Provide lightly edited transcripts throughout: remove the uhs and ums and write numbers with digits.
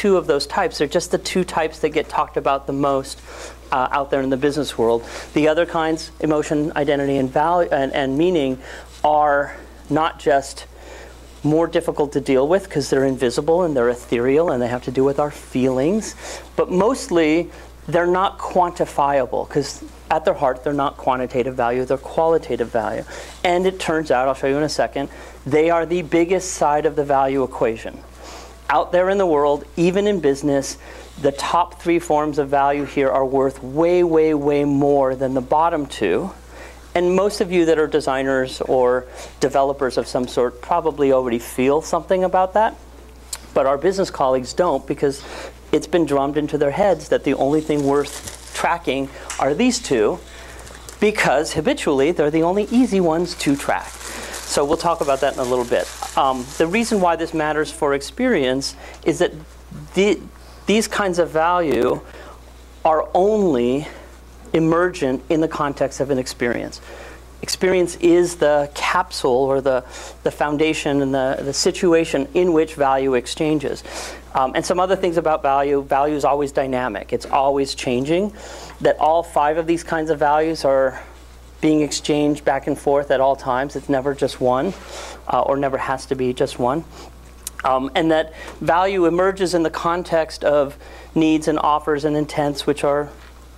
two of those types. They're just the two types that get talked about the most out there in the business world. The other kinds, emotion, identity, and value and meaning, are not just more difficult to deal with because they're invisible and they're ethereal and they have to do with our feelings, but mostly they're not quantifiable because at their heart they're not quantitative value, they're qualitative value. And it turns out, I'll show you in a second, they are the biggest side of the value equation. Out there in the world, even in business, the top three forms of value here are worth way, way, way more than the bottom two. And most of you that are designers or developers of some sort probably already feel something about that. But our business colleagues don't, because it's been drummed into their heads that the only thing worth tracking are these two, because habitually they're the only easy ones to track. So we'll talk about that in a little bit. The reason why this matters for experience is that these kinds of value are only emergent in the context of an experience. Experience is the capsule or the foundation and the situation in which value exchanges. And some other things about value. Value is always dynamic. It's always changing. That all five of these kinds of values are being exchanged back and forth at all times. It's never just one, or never has to be just one. And that value emerges in the context of needs and offers and intents, which are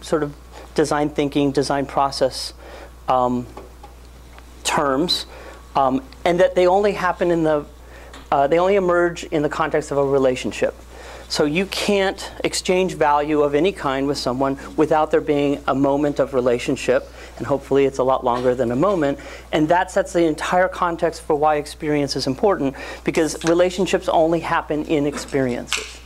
sort of design thinking, design process terms, and that they only happen in they only emerge in the context of a relationship. So you can't exchange value of any kind with someone without there being a moment of relationship, and hopefully it's a lot longer than a moment. And that sets the entire context for why experience is important, because relationships only happen in experiences.